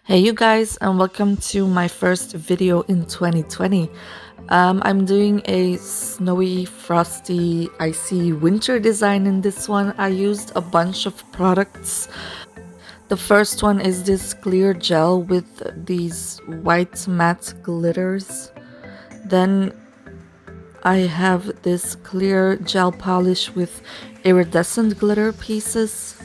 Hey you guys, and welcome to my first video in 2020. I'm doing a snowy, frosty, icy winter design in this one. I used a bunch of products. The first one is this clear gel with these white matte glitters. Then I have this clear gel polish with iridescent glitter pieces.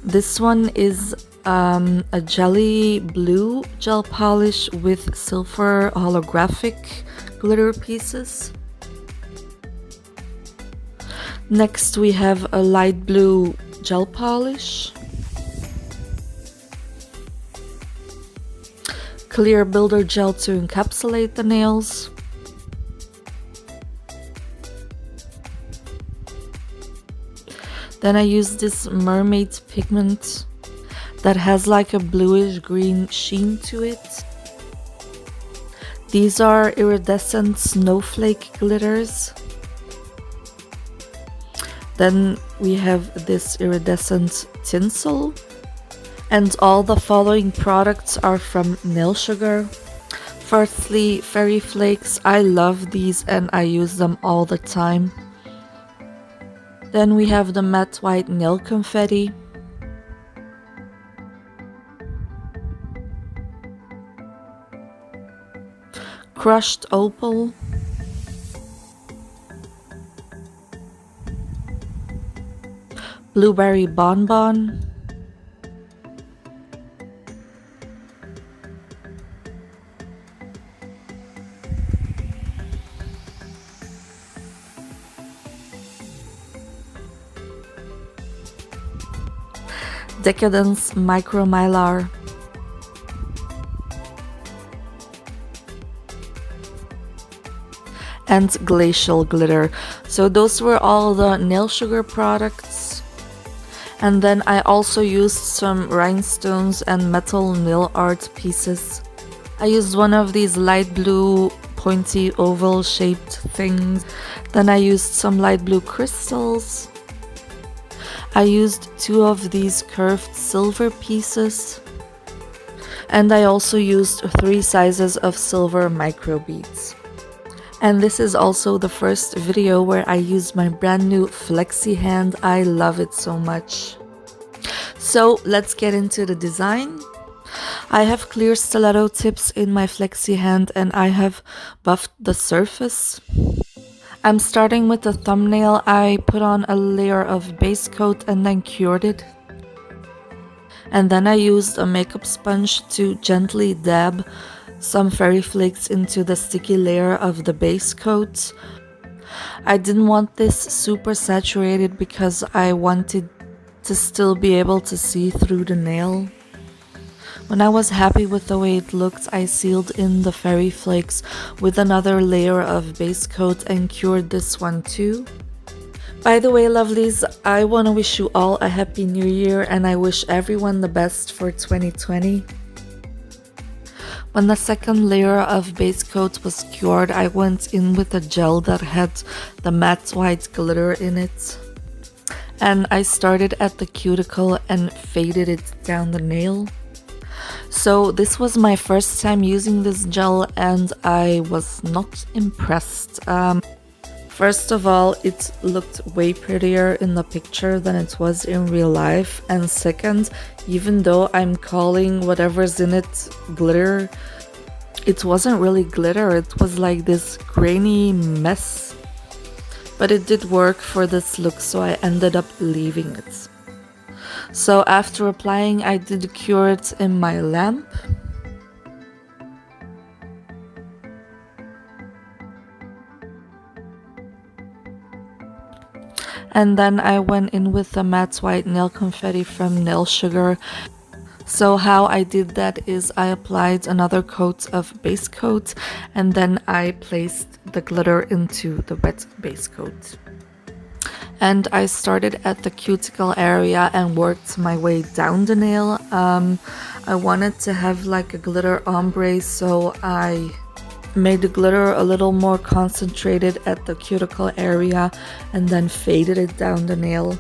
This one is a jelly blue gel polish with silver holographic glitter pieces. Next we have a light blue gel polish, clear builder gel to encapsulate the nails, then I use this mermaid pigment that has like a bluish green sheen to it. These are iridescent snowflake glitters. Then we have this iridescent tinsel. And all the following products are from Nail Sugar. Firstly, fairy flakes. I love these and I use them all the time. Then we have the matte white nail confetti. Crushed opal. Blueberry bonbon. Decadence micromylar. And glacial glitter. So those were all the Nail Sugar products. And then I also used some rhinestones and metal nail art pieces. I used one of these light blue pointy oval shaped things. Then I used some light blue crystals. I used two of these curved silver pieces. And I also used 3 sizes of silver micro beads. And this is also the first video where I use my brand new flexihand. I love it so much. So let's get into the design. I have clear stiletto tips in my flexihand and I have buffed the surface. I'm starting with the thumbnail. I put on a layer of base coat and then cured it. And then I used a makeup sponge to gently dab some fairy flakes into the sticky layer of the base coat. I didn't want this super saturated because I wanted to still be able to see through the nail. When I was happy with the way it looked, I sealed in the fairy flakes with another layer of base coat and cured this one too. By the way, lovelies, I want to wish you all a happy new year and I wish everyone the best for 2020. When the second layer of base coat was cured, I went in with a gel that had the matte white glitter in it. And I started at the cuticle and faded it down the nail. So this was my first time using this gel and I was not impressed. First of all, it looked way prettier in the picture than it was in real life. And second, even though I'm calling whatever's in it glitter, it wasn't really glitter, it was like this grainy mess. But it did work for this look, so I ended up leaving it. So after applying, I did cure it in my lamp. And then I went in with the matte white nail confetti from Nail Sugar. So how I did that is I applied another coat of base coat and then I placed the glitter into the wet base coat. And I started at the cuticle area and worked my way down the nail. I wanted to have like a glitter ombre, so I made the glitter a little more concentrated at the cuticle area and then faded it down the nail.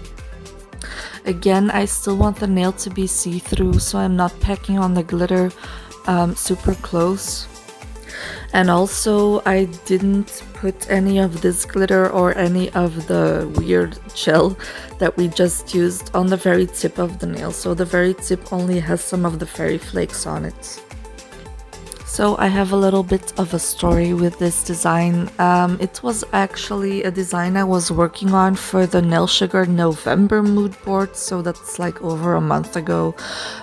Again, I still want the nail to be see-through, so I'm not packing on the glitter super close. And also, I didn't put any of this glitter or any of the weird gel that we just used on the very tip of the nail. So the very tip only has some of the fairy flakes on it. So I have a little bit of a story with this design. It was actually a design I was working on for the Nail Sugar November mood board, so that's like over a month ago.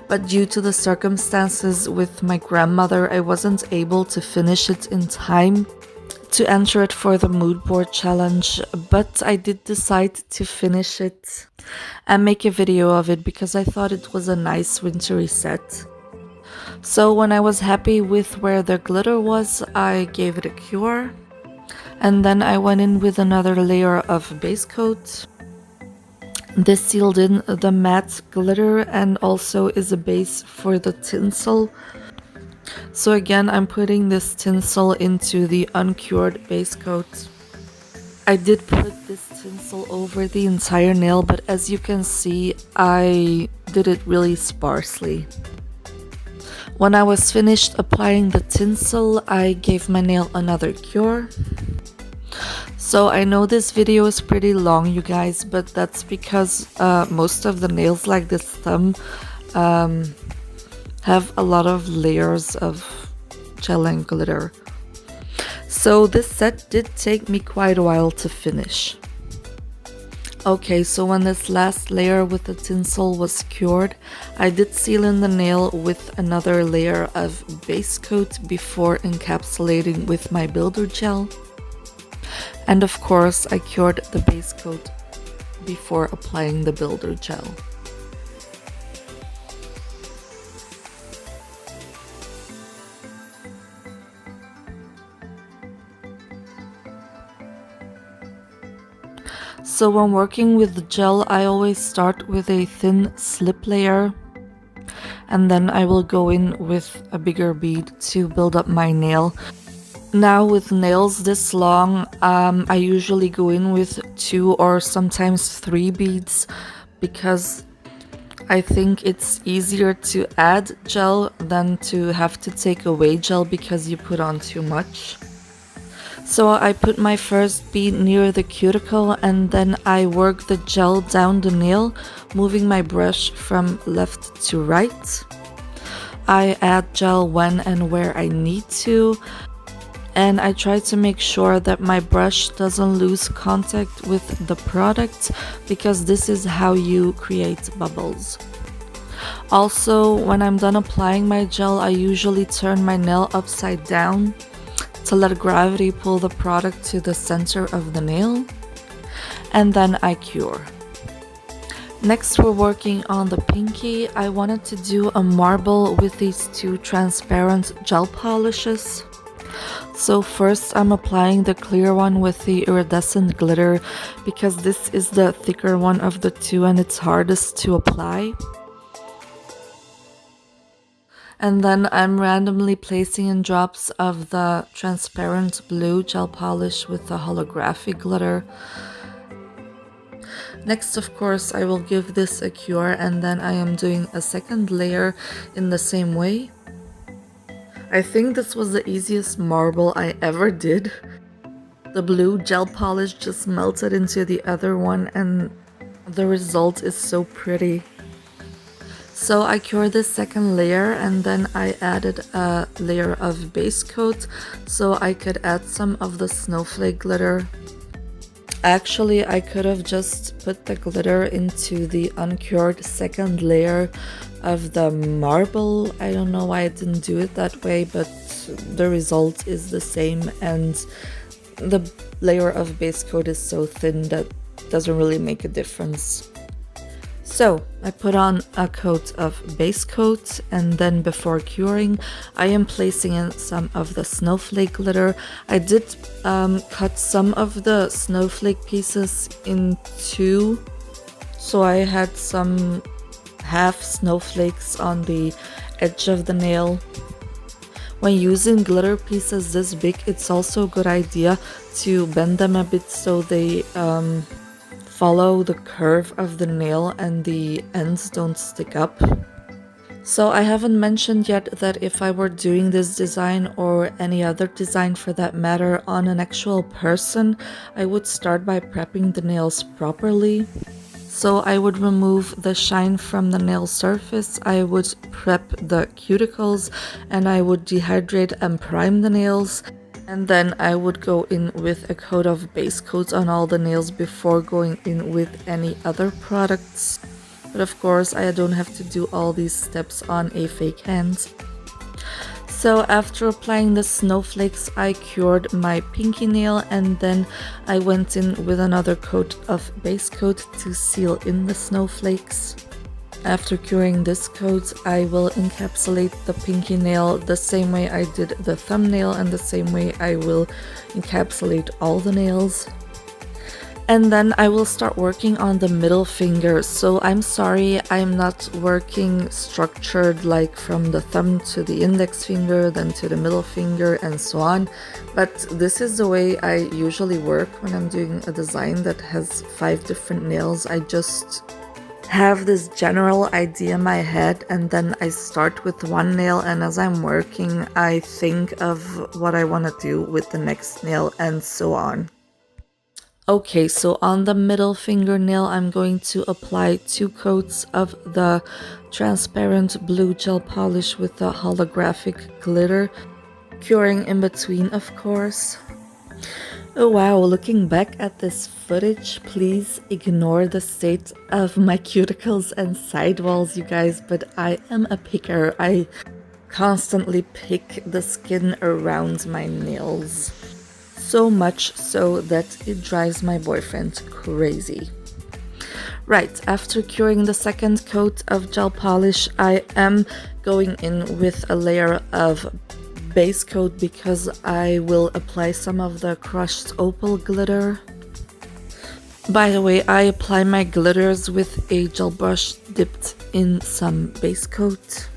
But due to the circumstances with my grandmother, I wasn't able to finish it in time to enter it for the mood board challenge, but I did decide to finish it and make a video of it because I thought it was a nice wintry set. So when I was happy with where the glitter was, I gave it a cure. And then I went in with another layer of base coat. This sealed in the matte glitter and also is a base for the tinsel. So again, I'm putting this tinsel into the uncured base coat. I did put this tinsel over the entire nail, but as you can see, I did it really sparsely. When I was finished applying the tinsel, I gave my nail another cure. So I know this video is pretty long, you guys, but that's because most of the nails like this thumb have a lot of layers of gel and glitter. So this set did take me quite a while to finish. Okay, so when this last layer with the tinsel was cured, I did seal in the nail with another layer of base coat before encapsulating with my builder gel. And of course, I cured the base coat before applying the builder gel. So when working with the gel, I always start with a thin slip layer and then I will go in with a bigger bead to build up my nail. Now with nails this long, I usually go in with 2 or sometimes 3 beads because I think it's easier to add gel than to have to take away gel because you put on too much. So I put my first bead near the cuticle and then I work the gel down the nail, moving my brush from left to right. I add gel when and where I need to, and I try to make sure that my brush doesn't lose contact with the product because this is how you create bubbles. Also, when I'm done applying my gel, I usually turn my nail upside down to let gravity pull the product to the center of the nail, and then I cure. Next, we're working on the pinky. I wanted to do a marble with these 2 transparent gel polishes. So first I'm applying the clear one with the iridescent glitter because this is the thicker one of the 2 and it's hardest to apply. And then I'm randomly placing in drops of the transparent blue gel polish with the holographic glitter. Next, of course, I will give this a cure and then I am doing a second layer in the same way. I think this was the easiest marble I ever did. The blue gel polish just melted into the other one and the result is so pretty. So I cured this second layer and then I added a layer of base coat so I could add some of the snowflake glitter. Actually, I could have just put the glitter into the uncured second layer of the marble. I don't know why I didn't do it that way, but the result is the same and the layer of base coat is so thin that doesn't really make a difference. So I put on a coat of base coat and then before curing I am placing in some of the snowflake glitter. I did cut some of the snowflake pieces in 2, so I had some half snowflakes on the edge of the nail. When using glitter pieces this big, it's also a good idea to bend them a bit so they follow the curve of the nail and the ends don't stick up. So I haven't mentioned yet that if I were doing this design or any other design for that matter on an actual person, I would start by prepping the nails properly. So I would remove the shine from the nail surface, I would prep the cuticles, and I would dehydrate and prime the nails. And then I would go in with a coat of base coat on all the nails before going in with any other products. But of course, I don't have to do all these steps on a fake hand. So after applying the snowflakes, I cured my pinky nail and then I went in with another coat of base coat to seal in the snowflakes. After curing this coat, I will encapsulate the pinky nail the same way I did the thumbnail and the same way I will encapsulate all the nails. And then I will start working on the middle finger. So I'm sorry I'm not working structured like from the thumb to the index finger, then to the middle finger and so on. But this is the way I usually work when I'm doing a design that has 5 different nails. I just have this general idea in my head and then I start with one nail, and as I'm working I think of what I want to do with the next nail and so on. Okay, so on the middle fingernail, I'm going to apply 2 coats of the transparent blue gel polish with the holographic glitter, curing in between, of course. Oh wow, looking back at this footage, please ignore the state of my cuticles and sidewalls, you guys, but I am a picker. I constantly pick the skin around my nails. So much so that it drives my boyfriend crazy. Right, after curing the second coat of gel polish, I am going in with a layer of base coat because I will apply some of the crushed opal glitter. By the way, I apply my glitters with a gel brush dipped in some base coat.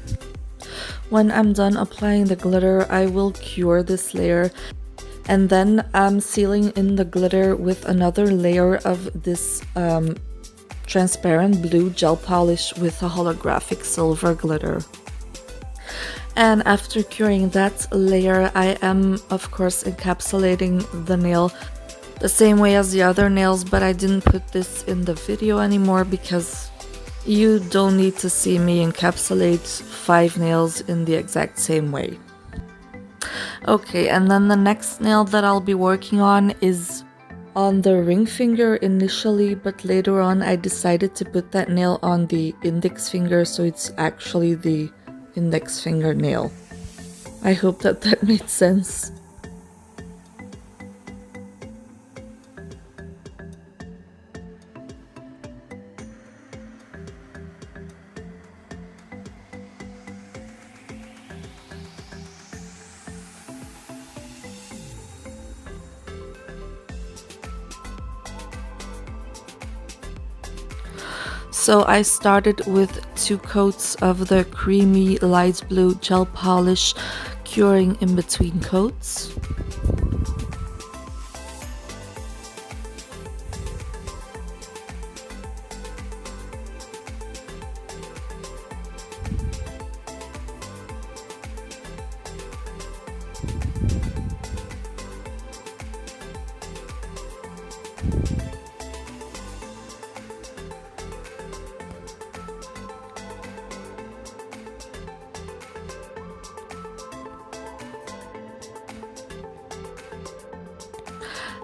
When I'm done applying the glitter, I will cure this layer. And then I'm sealing in the glitter with another layer of this transparent blue gel polish with a holographic silver glitter. And after curing that layer, I am of course encapsulating the nail the same way as the other nails, but I didn't put this in the video anymore because you don't need to see me encapsulate 5 nails in the exact same way. Okay, and then the next nail that I'll be working on is on the ring finger initially, but later on I decided to put that nail on the index finger, so it's actually the index finger nail. I hope that made sense. So I started with 2 coats of the creamy light blue gel polish, curing in between coats.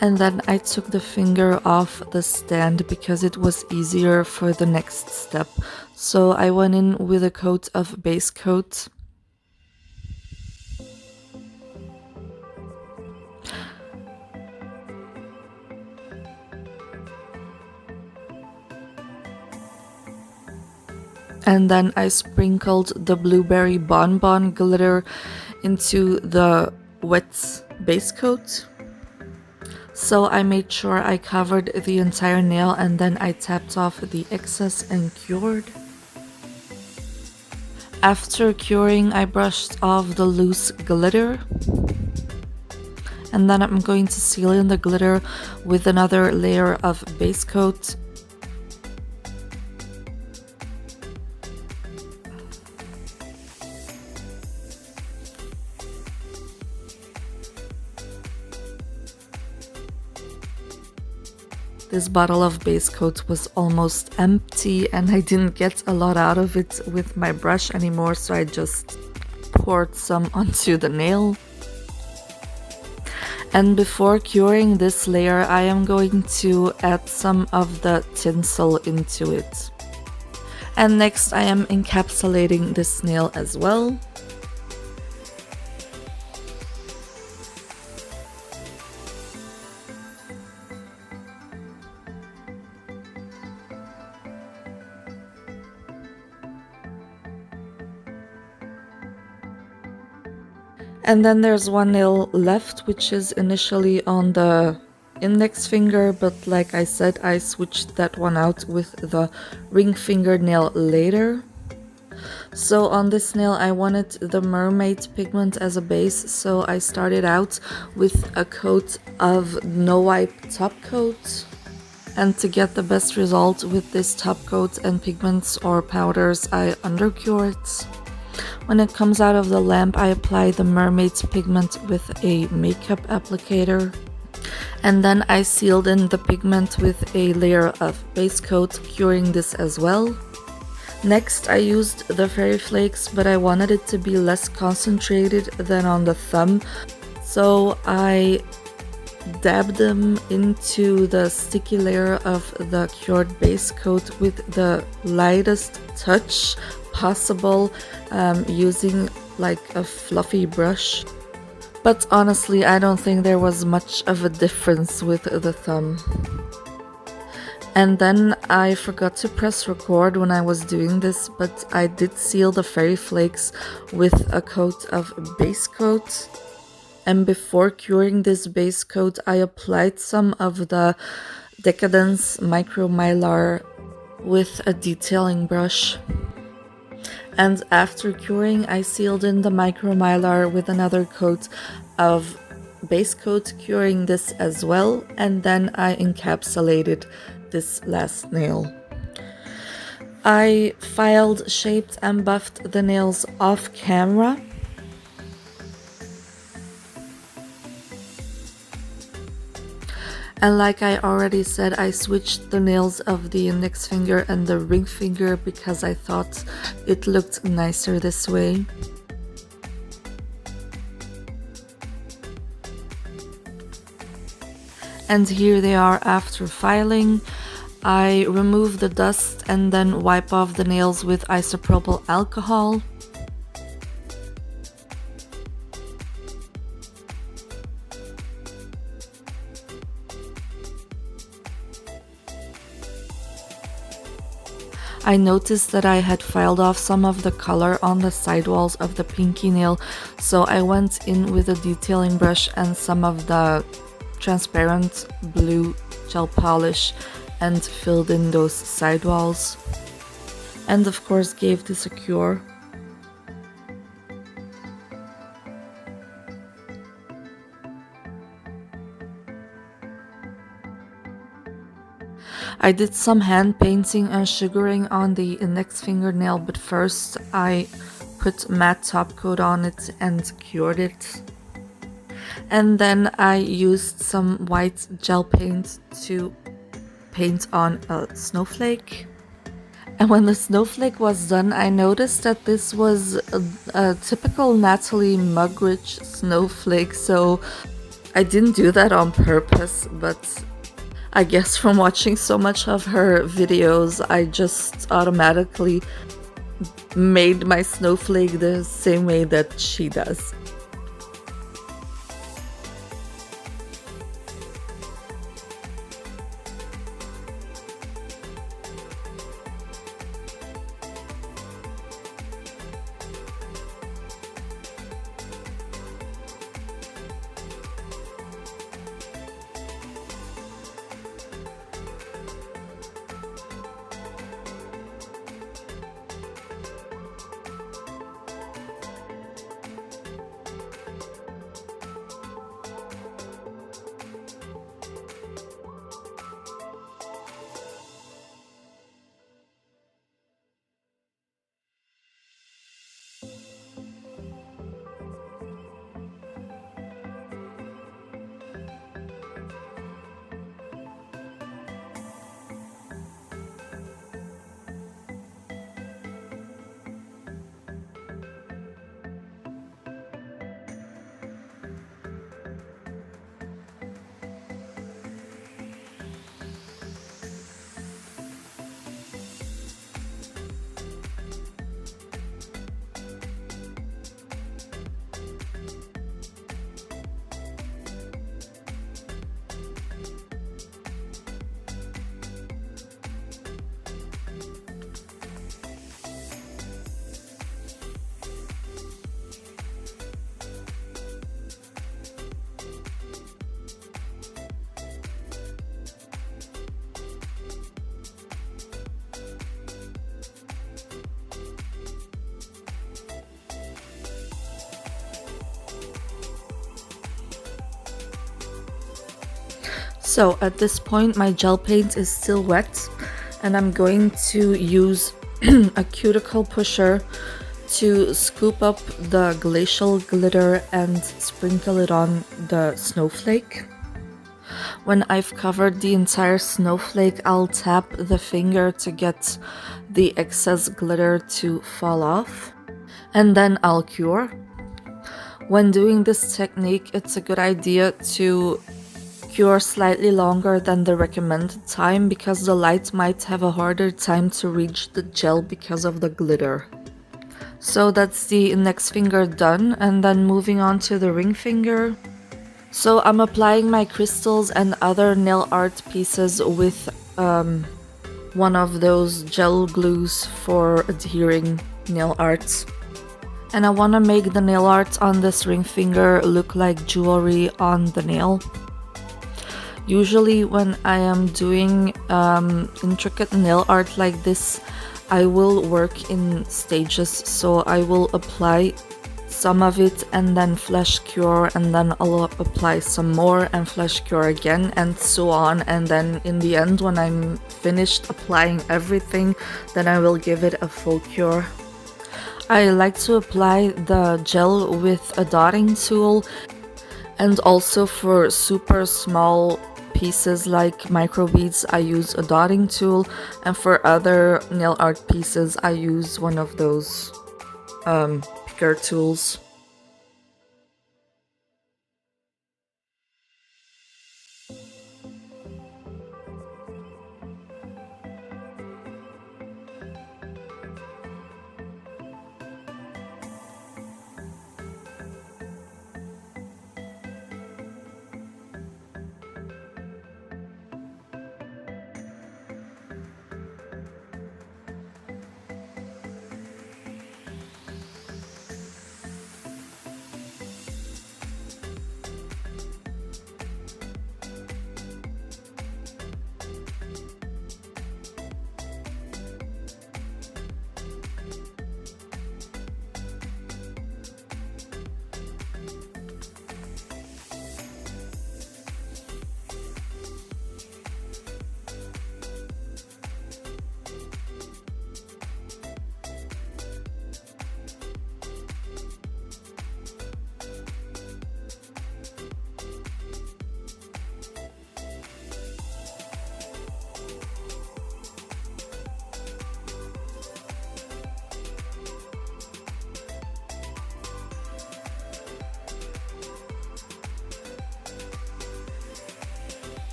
And then I took the finger off the stand because it was easier for the next step. So I went in with a coat of base coat. And then I sprinkled the blueberry bonbon glitter into the wet base coat. So I made sure I covered the entire nail and then I tapped off the excess and cured. After curing, I brushed off the loose glitter. And then I'm going to seal in the glitter with another layer of base coat. This bottle of base coat was almost empty and I didn't get a lot out of it with my brush anymore, so I just poured some onto the nail. And before curing this layer, I am going to add some of the tinsel into it. And next I am encapsulating this nail as well. And then there's one nail left, which is initially on the index finger, but like I said, I switched that one out with the ring fingernail later. So on this nail I wanted the mermaid pigment as a base, so I started out with a coat of no wipe top coat. And to get the best result with this top coat and pigments or powders, I undercure it. When it comes out of the lamp, I apply the mermaid's pigment with a makeup applicator. And then I sealed in the pigment with a layer of base coat, curing this as well. Next, I used the fairy flakes, but I wanted it to be less concentrated than on the thumb. So I dabbed them into the sticky layer of the cured base coat with the lightest touch possible, using like a fluffy brush. But honestly, I don't think there was much of a difference with the thumb. And then I forgot to press record when I was doing this, but I did seal the fairy flakes with a coat of base coat. And before curing this base coat, I applied some of the Decadence Micro Mylar with a detailing brush. And after curing, I sealed in the Micro Mylar with another coat of base coat, curing this as well, and then I encapsulated this last nail. I filed, shaped, and buffed the nails off camera. And like I already said, I switched the nails of the index finger and the ring finger because I thought it looked nicer this way. And here they are after filing. I remove the dust and then wipe off the nails with isopropyl alcohol. I noticed that I had filed off some of the color on the sidewalls of the pinky nail, so I went in with a detailing brush and some of the transparent blue gel polish and filled in those sidewalls. And of course gave this a cure. I did some hand painting and sugaring on the index fingernail, but first I put matte top coat on it and cured it. And then I used some white gel paint to paint on a snowflake. And when the snowflake was done, I noticed that this was a typical Natalie Mugridge snowflake, so I didn't do that on purpose, but I guess from watching so much of her videos, I just automatically made my snowflake the same way that she does. So at this point my gel paint is still wet, and I'm going to use a cuticle pusher to scoop up the glacial glitter and sprinkle it on the snowflake. When I've covered the entire snowflake, I'll tap the finger to get the excess glitter to fall off, and then I'll cure. When doing this technique, it's a good idea to cure slightly longer than the recommended time because the light might have a harder time to reach the gel because of the glitter. So that's the index finger done, and then moving on to the ring finger. So I'm applying my crystals and other nail art pieces with one of those gel glues for adhering nail art. And I want to make the nail art on this ring finger look like jewelry on the nail. Usually when I am doing intricate nail art like this, I will work in stages, so I will apply some of it and then flash cure, and then I'll apply some more and flash cure again, and so on, and then in the end when I'm finished applying everything, then I will give it a full cure. I like to apply the gel with a dotting tool, and also for super small pieces like micro beads I use a dotting tool, and for other nail art pieces I use one of those picker tools.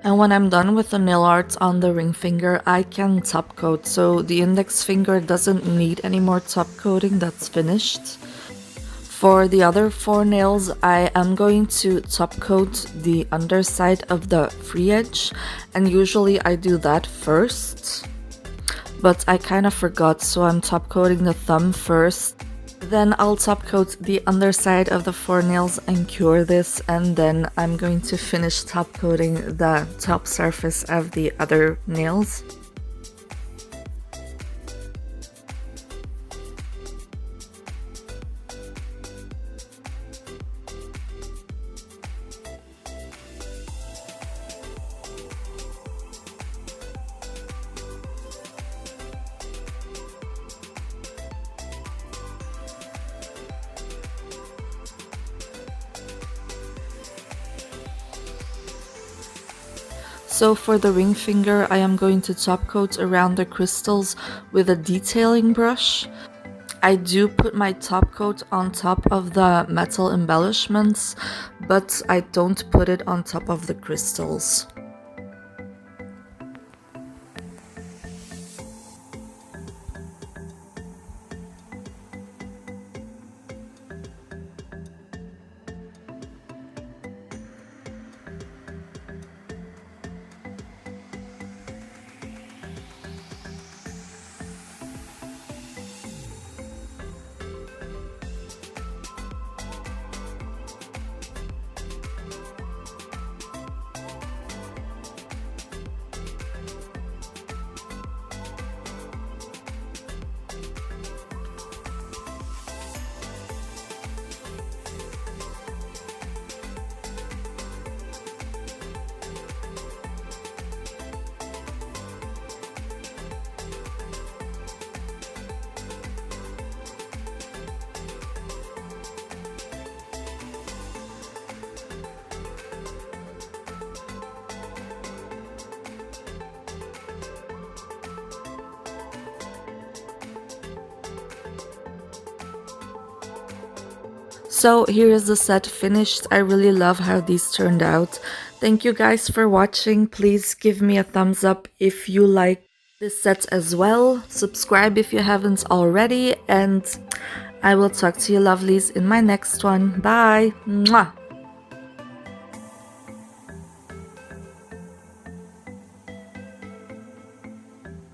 And when I'm done with the nail art on the ring finger, I can top coat. So the index finger doesn't need any more top coating, that's finished. For the other four nails, I am going to top coat the underside of the free edge, and usually I do that first, but I kind of forgot, so I'm top coating the thumb first. Then I'll top coat the underside of the four nails and cure this, and then I'm going to finish top coating the top surface of the other nails. So for the ring finger, I am going to top coat around the crystals with a detailing brush. I do put my top coat on top of the metal embellishments, but I don't put it on top of the crystals. So here is the set finished. I really love how these turned out. Thank you guys for watching. Please give me a thumbs up if you like this set as well. Subscribe if you haven't already, and I will talk to you lovelies in my next one. Bye! Mwah!